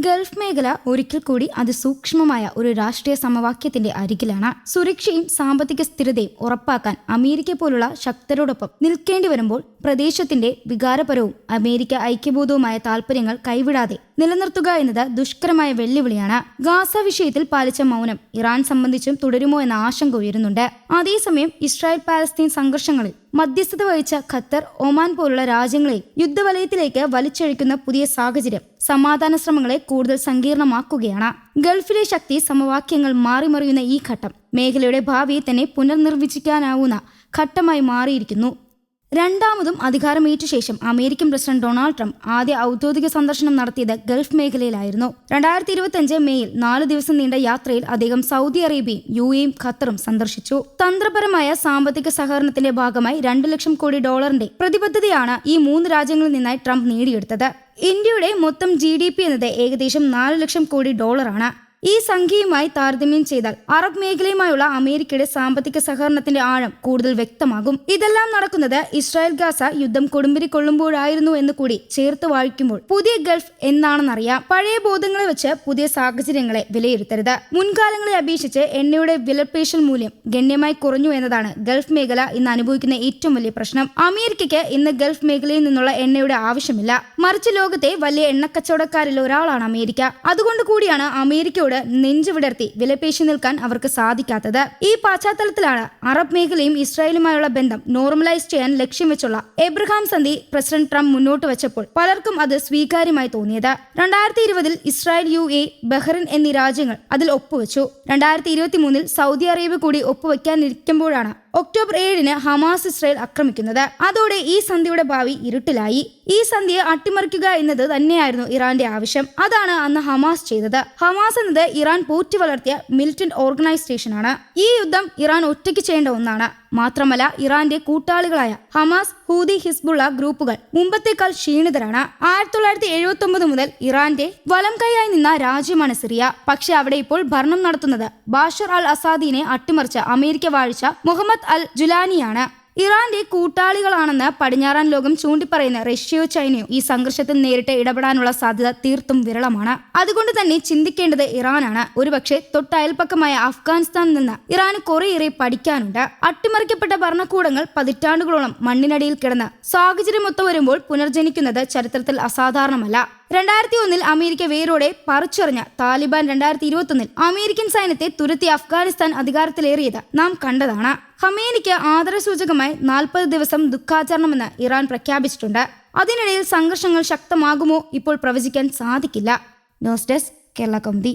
Gulf മേഖല ഒരിക്കൽ കൂടി അതിസൂക്ഷ്മമായ ഒരു രാഷ്ട്രീയ സമവാക്യത്തിന്റെ അരികിലാണ്. സുരക്ഷയും സാമ്പത്തിക സ്ഥിരതയും ഉറപ്പാക്കാൻ അമേരിക്ക പോലുള്ള ശക്തരോടൊപ്പം നിൽക്കേണ്ടി വരുമ്പോൾ പ്രദേശത്തിന്റെ വികാരപരവും അമേരിക്ക ഐക്യബോധവുമായ താൽപര്യങ്ങൾ കൈവിടാതെ നിലനിർത്തുക എന്നത് ദുഷ്കരമായ വെല്ലുവിളിയാണ്. ഗാസ വിഷയത്തിൽ പാലിച്ച മൗനം ഇറാൻ സംബന്ധിച്ചും തുടരുമോ എന്ന ആശങ്ക ഉയരുന്നുണ്ട്. അതേസമയം ഇസ്രായേൽ പാലസ്തീൻ സംഘർഷങ്ങളിൽ മധ്യസ്ഥത വഹിച്ച ഖത്തർ, ഒമാൻ പോലുള്ള രാജ്യങ്ങളെ യുദ്ധവലയത്തിലേക്ക് വലിച്ചഴിക്കുന്ന പുതിയ സാഹചര്യം സമാധാന ശ്രമങ്ങളെ കൂടുതൽ സങ്കീർണമാക്കുകയാണ്. ഗൾഫിലെ ശക്തി സമവാക്യങ്ങൾ മാറിമറിയുന്ന ഈ ഘട്ടം മേഖലയുടെ ഭാവിയെ തന്നെ പുനർനിർവചിക്കാനാവുന്ന ഘട്ടമായി മാറിയിരിക്കുന്നു. രണ്ടാമതും അധികാരമേറ്റ ശേഷം അമേരിക്കൻ പ്രസിഡന്റ് ഡൊണാൾഡ് ട്രംപ് ആദ്യ ഔദ്യോഗിക സന്ദർശനം നടത്തിയത് ഗൾഫ് മേഖലയിലായിരുന്നു. 2025 മേയിൽ 4 ദിവസം നീണ്ട യാത്രയിൽ അദ്ദേഹം സൗദി അറേബ്യയും UAEയും ഖത്തറും സന്ദർശിച്ചു. തന്ത്രപരമായ സാമ്പത്തിക സഹകരണത്തിന്റെ ഭാഗമായി $2 ലക്ഷം കോടി പ്രതിബദ്ധതയാണ് ഈ 3 രാജ്യങ്ങളിൽ നിന്നായി ട്രംപ് നേടിയെടുത്തത്. ഇന്ത്യയുടെ മൊത്തം GDP എന്നത് ഏകദേശം $4 ലക്ഷം കോടി ആണ്. ഈ സംഖ്യയുമായി താരതമ്യം ചെയ്താൽ അറബ് മേഖലയുമായുള്ള അമേരിക്കയുടെ സാമ്പത്തിക സഹകരണത്തിന്റെ ആഴം കൂടുതൽ വ്യക്തമാകും. ഇതെല്ലാം നടക്കുന്നത് ഇസ്രായേൽ ഗാസ യുദ്ധം കൊടുമ്പിരി കൊള്ളുമ്പോഴായിരുന്നു എന്ന് കൂടി ചേർത്ത് വായിക്കുമ്പോൾ പുതിയ ഗൾഫ് എന്താണെന്നറിയാം. പഴയ ബോധങ്ങളെ വെച്ച് പുതിയ സാഹചര്യങ്ങളെ വിലയിരുത്തരുത്. മുൻകാലങ്ങളെ അപേക്ഷിച്ച് എണ്ണയുടെ വിലപേശൽ മൂല്യം ഗണ്യമായി കുറഞ്ഞു എന്നതാണ് ഗൾഫ് മേഖല ഇന്ന് അനുഭവിക്കുന്ന ഏറ്റവും വലിയ പ്രശ്നം. അമേരിക്കയ്ക്ക് ഇന്ന് ഗൾഫ് മേഖലയിൽ നിന്നുള്ള എണ്ണയുടെ ആവശ്യമില്ല. മറിച്ച് ലോകത്തെ വലിയ എണ്ണക്കച്ചവടക്കാരിൽ ഒരാളാണ് അമേരിക്ക. അതുകൊണ്ട് കൂടിയാണ് അമേരിക്കയോട് നെഞ്ചു വിടർത്തി വിലപേശി നിൽക്കാൻ അവർക്ക് സാധിക്കാത്തത്. ഈ പശ്ചാത്തലത്തിലാണ് അറബ് മേഖലയും ഇസ്രായേലുമായുള്ള ബന്ധം നോർമലൈസ് ചെയ്യാൻ ലക്ഷ്യം വെച്ചുള്ള എബ്രഹാം സന്ധി പ്രസിഡന്റ് ട്രംപ് മുന്നോട്ട് വെച്ചപ്പോൾ പലർക്കും അത് സ്വീകാര്യമായി തോന്നിയത്. 2020 ഇസ്രായേൽ, UAE, ബഹ്റൈൻ എന്നീ രാജ്യങ്ങൾ അതിൽ ഒപ്പുവെച്ചു. 2023 സൗദി അറേബ്യ കൂടി ഒപ്പുവെക്കാനിരിക്കുമ്പോഴാണ് ഒക്ടോബർ 7 ഹമാസ് ഇസ്രായേൽ ആക്രമിക്കുന്നത്. അതോടെ ഈ സന്ധിയുടെ ഭാവി ഇരുട്ടിലായി. ഈ സന്ധിയെ അട്ടിമറിക്കുക എന്നത് തന്നെയായിരുന്നു ഇറാന്റെ ആവശ്യം. അതാണ് അന്ന് ഹമാസ് ചെയ്തത്. ഹമാസ് എന്നത് ഇറാൻ പോറ്റി വളർത്തിയ മിലിറ്റന്റ് ഓർഗനൈസേഷനാണ്. ഈ യുദ്ധം ഇറാൻ ഒറ്റയ്ക്ക് ചെയ്യേണ്ട ഒന്നാണ്. മാത്രമല്ല ഇറാന്റെ കൂട്ടാളികളായ ഹമാസ്, ഹൂതി, ഹിസ്ബുള്ള ഗ്രൂപ്പുകൾ മുമ്പത്തേക്കാൾ ക്ഷീണിതരാണ്. 1979 മുതൽ ഇറാന്റെ വലം കൈയായി നിന്ന രാജ്യമാണ് സിറിയ. പക്ഷെ അവിടെ ഇപ്പോൾ ഭരണം നടത്തുന്നത് ബാഷർ അൽ അസാദിനെ അട്ടിമറിച്ച് അമേരിക്ക വാഴിച്ച മുഹമ്മദ് അൽ ജുലാനിയാണ്. ഇറാന്റെ കൂട്ടാളികളാണെന്ന് പടിഞ്ഞാറൻ ലോകം ചൂണ്ടിപ്പറയുന്ന റഷ്യയോ ചൈനയോ ഈ സംഘർഷത്തിൽ നേരിട്ട് ഇടപെടാനുള്ള സാധ്യത തീർത്തും വിരളമാണ്. അതുകൊണ്ട് തന്നെ ചിന്തിക്കേണ്ടത് ഇറാനാണ്. ഒരുപക്ഷെ തൊട്ടയൽപ്പക്കമായ അഫ്ഗാനിസ്ഥാനിൽ നിന്ന് ഇറാന് കുറേയേറെ പഠിക്കാനുണ്ട്. അട്ടിമറിക്കപ്പെട്ട ഭരണകൂടങ്ങൾ പതിറ്റാണ്ടുകളോളം മണ്ണിനടിയിൽ കിടന്ന് സാഹചര്യമൊത്തു വരുമ്പോൾ പുനർജനിക്കുന്നത് ചരിത്രത്തിൽ അസാധാരണമല്ല. 2001 അമേരിക്ക വേരോടെ പറിച്ചെറിഞ്ഞ താലിബാൻ 2021 അമേരിക്കൻ സൈന്യത്തെ തുരത്തി അഫ്ഗാനിസ്ഥാൻ അധികാരത്തിലേറിയത് നാം കണ്ടതാണ്. ഖമേനിക്ക് ആദരസൂചകമായി 40 ദിവസം ദുഃഖാചരണമെന്ന് ഇറാൻ പ്രഖ്യാപിച്ചിട്ടുണ്ട്. അതിനിടയിൽ സംഘർഷങ്ങൾ ശക്തമാകുമോ ഇപ്പോൾ പ്രവചിക്കാൻ സാധിക്കില്ല. News desk, Kerala Kaumudi.